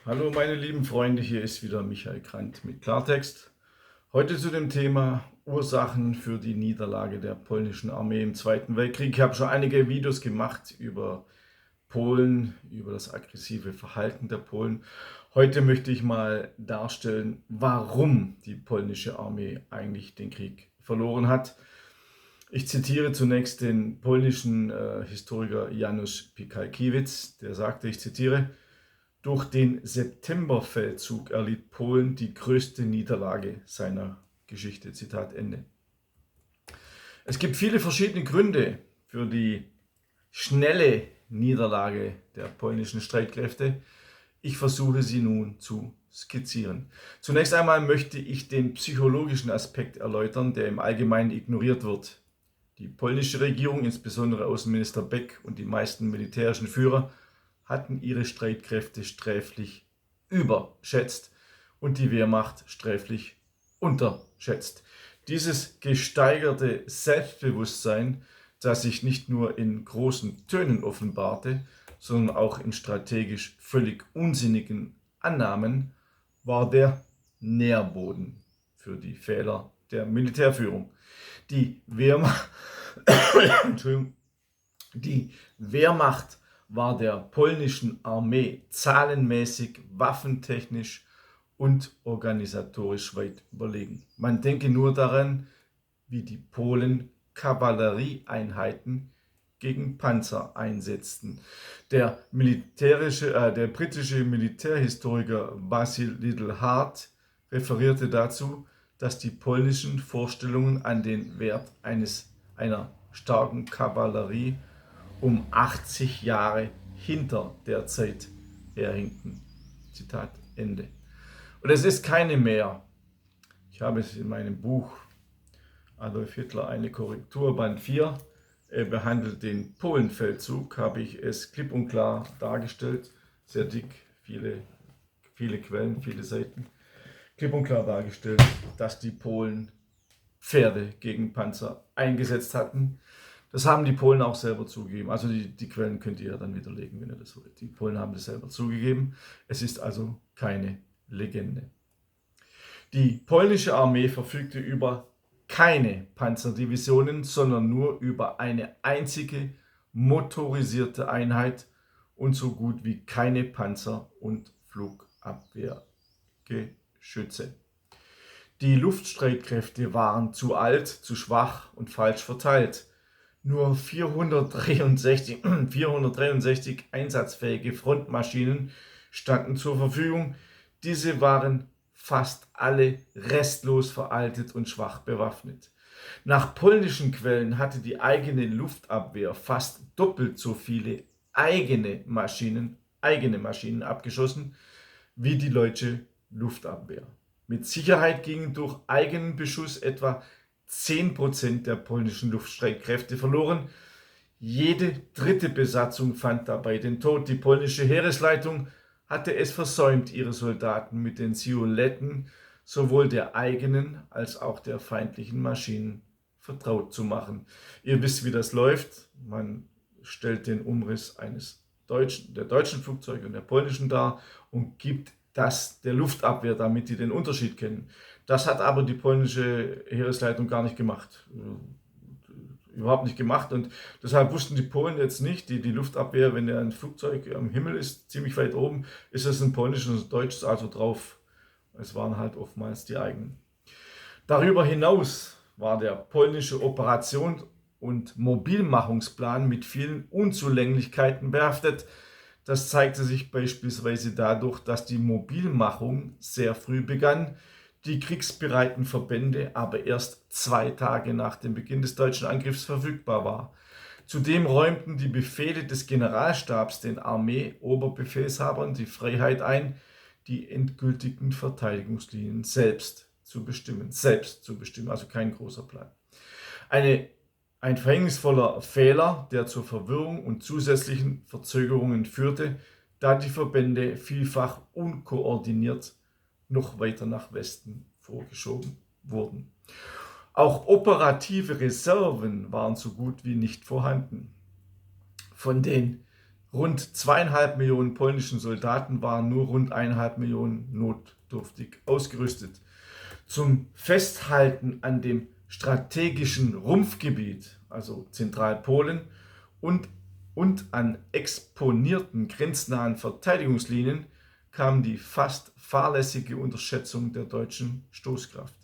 Hallo meine lieben Freunde, hier ist wieder Michael Grant mit Klartext. Heute zu dem Thema Ursachen für die Niederlage der polnischen Armee im Zweiten Weltkrieg. Ich habe schon einige Videos gemacht über Polen, über das aggressive Verhalten der Polen. Heute möchte ich mal darstellen, warum die polnische Armee eigentlich den Krieg verloren hat. Ich zitiere zunächst den polnischen Historiker Janusz Piekarkiewicz, der sagte, ich zitiere: Durch den Septemberfeldzug erlitt Polen die größte Niederlage seiner Geschichte. Zitat Ende. Es gibt viele verschiedene Gründe für die schnelle Niederlage der polnischen Streitkräfte. Ich versuche sie nun zu skizzieren. Zunächst einmal möchte ich den psychologischen Aspekt erläutern, der im Allgemeinen ignoriert wird. Die polnische Regierung, insbesondere Außenminister Beck und die meisten militärischen Führer, hatten ihre Streitkräfte sträflich überschätzt und die Wehrmacht sträflich unterschätzt. Dieses gesteigerte Selbstbewusstsein, das sich nicht nur in großen Tönen offenbarte, sondern auch in strategisch völlig unsinnigen Annahmen, war der Nährboden für die Fehler der Militärführung. Die Wehrmacht, die Wehrmacht war der polnischen Armee zahlenmäßig, waffentechnisch und organisatorisch weit überlegen. Man denke nur daran, wie die Polen Kavallerieeinheiten gegen Panzer einsetzten. Der britische Militärhistoriker Basil Liddell-Hart referierte dazu, dass die polnischen Vorstellungen an den Wert einer starken Kavallerie um 80 Jahre hinter der Zeit herhinken. Zitat Ende. Und es ist keine mehr. Ich habe es in meinem Buch Adolf Hitler, eine Korrektur, Band 4, behandelt den Polenfeldzug, habe ich es klipp und klar dargestellt, sehr dick, viele Quellen, viele Seiten, klipp und klar dargestellt, dass die Polen Pferde gegen Panzer eingesetzt hatten. Das haben die Polen auch selber zugegeben. Also die Quellen könnt ihr ja dann widerlegen, wenn ihr das wollt. Die Polen haben das selber zugegeben. Es ist also keine Legende. Die polnische Armee verfügte über keine Panzerdivisionen, sondern nur über eine einzige motorisierte Einheit und so gut wie keine Panzer- und Flugabwehrgeschütze. Die Luftstreitkräfte waren zu alt, zu schwach und falsch verteilt. Nur 463 einsatzfähige Frontmaschinen standen zur Verfügung. Diese waren fast alle restlos veraltet und schwach bewaffnet. Nach polnischen Quellen hatte die eigene Luftabwehr fast doppelt so viele eigene Maschinen abgeschossen wie die deutsche Luftabwehr. Mit Sicherheit gingen durch eigenen Beschuss etwa 10% der polnischen Luftstreitkräfte verloren. Jede dritte Besatzung fand dabei den Tod. Die polnische Heeresleitung hatte es versäumt, ihre Soldaten mit den Sioletten sowohl der eigenen als auch der feindlichen Maschinen vertraut zu machen. Ihr wisst, wie das läuft. Man stellt den Umriss der deutschen Flugzeuge und der polnischen dar und gibt das der Luftabwehr, damit die den Unterschied kennen. Das hat aber die polnische Heeresleitung gar nicht gemacht. Überhaupt nicht gemacht, und deshalb wussten die Polen jetzt nicht, die Luftabwehr, wenn ein Flugzeug am Himmel ist, ziemlich weit oben, ist es ein polnisches und ein deutsches also drauf. Es waren halt oftmals die eigenen. Darüber hinaus war der polnische Operations- und Mobilmachungsplan mit vielen Unzulänglichkeiten behaftet. Das zeigte sich beispielsweise dadurch, dass die Mobilmachung sehr früh begann, die kriegsbereiten Verbände aber erst 2 Tage nach dem Beginn des deutschen Angriffs verfügbar war. Zudem räumten die Befehle des Generalstabs den Armee-Oberbefehlshabern die Freiheit ein, die endgültigen Verteidigungslinien selbst zu bestimmen, also kein großer Plan. Ein verhängnisvoller Fehler, der zur Verwirrung und zusätzlichen Verzögerungen führte, da die Verbände vielfach unkoordiniert noch weiter nach Westen vorgeschoben wurden. Auch operative Reserven waren so gut wie nicht vorhanden. Von den rund 2,5 Millionen polnischen Soldaten waren nur rund 1,5 Millionen notdürftig ausgerüstet. Zum Festhalten an dem strategischen Rumpfgebiet, also Zentralpolen, und an exponierten grenznahen Verteidigungslinien kam die fast fahrlässige Unterschätzung der deutschen Stoßkraft.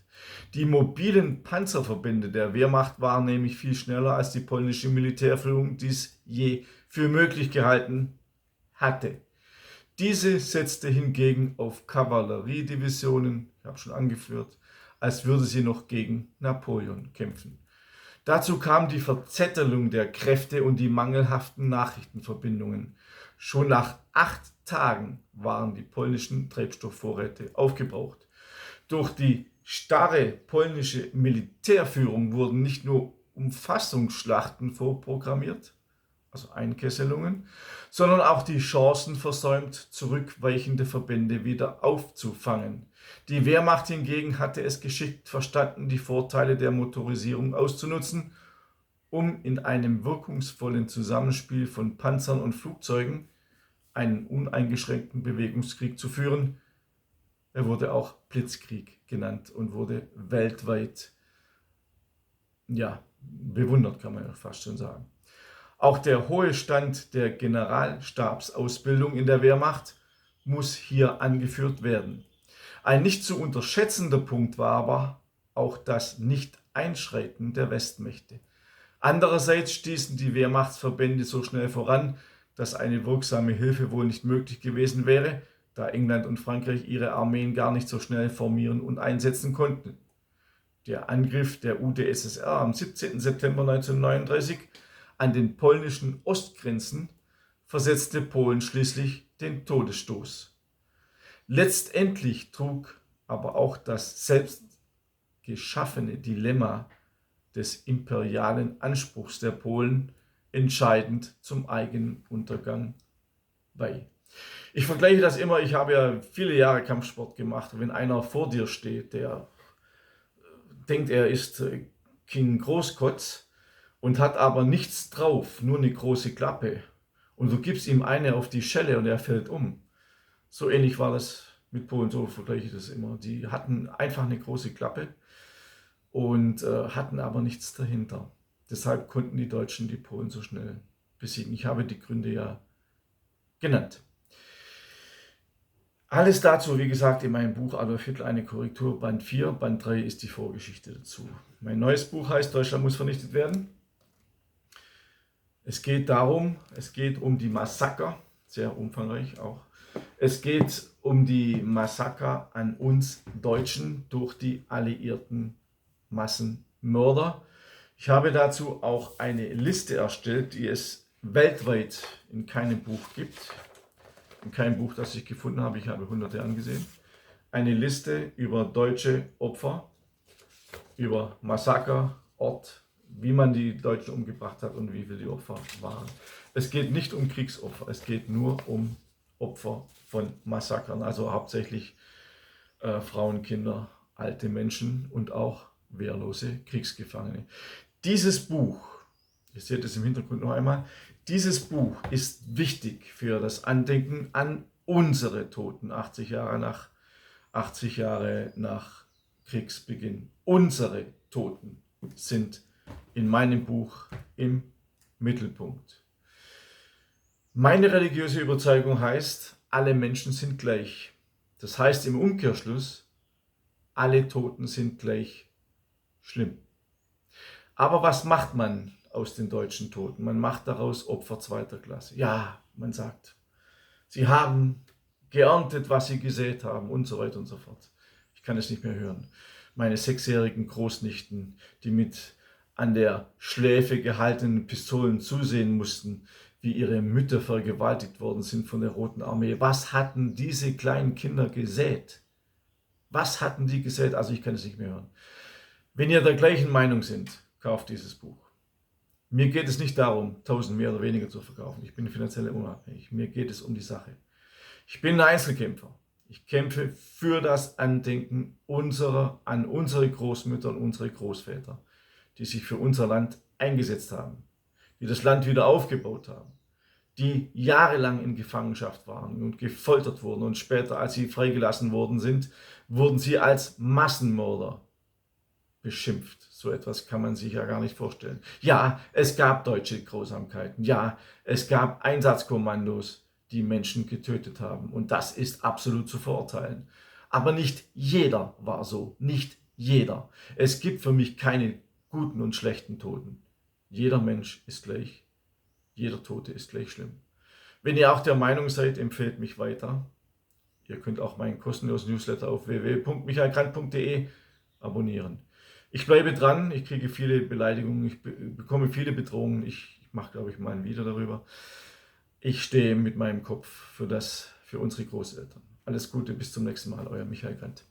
Die mobilen Panzerverbände der Wehrmacht waren nämlich viel schneller, als die polnische Militärführung dies je für möglich gehalten hatte. Diese setzte hingegen auf Kavalleriedivisionen, ich habe schon angeführt, als würde sie noch gegen Napoleon kämpfen. Dazu kam die Verzettelung der Kräfte und die mangelhaften Nachrichtenverbindungen. Schon nach 8 Tagen waren die polnischen Treibstoffvorräte aufgebraucht. Durch die starre polnische Militärführung wurden nicht nur Umfassungsschlachten vorprogrammiert, also Einkesselungen, sondern auch die Chancen versäumt, zurückweichende Verbände wieder aufzufangen. Die Wehrmacht hingegen hatte es geschickt verstanden, die Vorteile der Motorisierung auszunutzen, um in einem wirkungsvollen Zusammenspiel von Panzern und Flugzeugen einen uneingeschränkten Bewegungskrieg zu führen. Er wurde auch Blitzkrieg genannt und wurde weltweit bewundert, kann man ja fast schon sagen. Auch der hohe Stand der Generalstabsausbildung in der Wehrmacht muss hier angeführt werden. Ein nicht zu unterschätzender Punkt war aber auch das Nicht-Einschreiten der Westmächte. Andererseits stießen die Wehrmachtsverbände so schnell voran, dass eine wirksame Hilfe wohl nicht möglich gewesen wäre, da England und Frankreich ihre Armeen gar nicht so schnell formieren und einsetzen konnten. Der Angriff der UdSSR am 17. September 1939 an den polnischen Ostgrenzen versetzte Polen schließlich den Todesstoß. Letztendlich trug aber auch das selbst geschaffene Dilemma des imperialen Anspruchs der Polen entscheidend zum eigenen Untergang bei. Ich vergleiche das immer, ich habe ja viele Jahre Kampfsport gemacht. Wenn einer vor dir steht, der denkt, er ist King Großkotz und hat aber nichts drauf, nur eine große Klappe, und du gibst ihm eine auf die Schelle und er fällt um. So ähnlich war das mit Polen, so vergleiche ich das immer. Die hatten einfach eine große Klappe und hatten aber nichts dahinter. Deshalb konnten die Deutschen die Polen so schnell besiegen. Ich habe die Gründe ja genannt. Alles dazu, wie gesagt, in meinem Buch Adolf Hitler, eine Korrektur, Band 4, Band 3 ist die Vorgeschichte dazu. Mein neues Buch heißt Deutschland muss vernichtet werden. Es geht um die Massaker, sehr umfangreich auch. Es geht um die Massaker an uns Deutschen durch die alliierten Massenmörder. Ich habe dazu auch eine Liste erstellt, die es weltweit in keinem Buch gibt. In keinem Buch, das ich gefunden habe, ich habe hunderte angesehen. Eine Liste über deutsche Opfer, über Massaker, Ort, wie man die Deutschen umgebracht hat und wie viele die Opfer waren. Es geht nicht um Kriegsopfer, es geht nur um Opfer von Massakern, also hauptsächlich Frauen, Kinder, alte Menschen und auch wehrlose Kriegsgefangene. Dieses Buch, ihr seht es im Hintergrund noch einmal, dieses Buch ist wichtig für das Andenken an unsere Toten 80 Jahre nach Kriegsbeginn. Unsere Toten sind in meinem Buch im Mittelpunkt. Meine religiöse Überzeugung heißt, alle Menschen sind gleich. Das heißt im Umkehrschluss, alle Toten sind gleich schlimm. Aber was macht man aus den deutschen Toten? Man macht daraus Opfer zweiter Klasse. Ja, man sagt, sie haben geerntet, was sie gesät haben und so weiter und so fort. Ich kann es nicht mehr hören. Meine 6-jährigen Großnichten, die mit an der Schläfe gehaltenen Pistolen zusehen mussten, wie ihre Mütter vergewaltigt worden sind von der Roten Armee. Was hatten diese kleinen Kinder gesät? Was hatten die gesät? Also ich kann es nicht mehr hören. Wenn ihr der gleichen Meinung sind, kauft dieses Buch. Mir geht es nicht darum, 1000 mehr oder weniger zu verkaufen. Ich bin finanziell unabhängig. Mir geht es um die Sache. Ich bin ein Einzelkämpfer. Ich kämpfe für das Andenken an unsere Großmütter und unsere die jahrelang in Gefangenschaft waren und gefoltert wurden und später, als sie freigelassen worden sind, wurden sie als Massenmörder beschimpft. So etwas kann man sich ja gar nicht vorstellen. Ja, es gab deutsche Grausamkeiten. Ja, es gab Einsatzkommandos, die Menschen getötet haben. Und das ist absolut zu verurteilen. Aber nicht jeder war so. Nicht jeder. Es gibt für mich keine guten und schlechten Toten. Jeder Mensch ist gleich. Jeder Tote ist gleich schlimm. Wenn ihr auch der Meinung seid, empfehlt mich weiter. Ihr könnt auch meinen kostenlosen Newsletter auf www.michaelgrant.de abonnieren. Ich bleibe dran, ich kriege viele Beleidigungen, ich bekomme viele Bedrohungen. Ich mache, glaube ich, mal ein Video darüber. Ich stehe mit meinem Kopf für unsere Großeltern. Alles Gute, bis zum nächsten Mal, euer Michael Grant.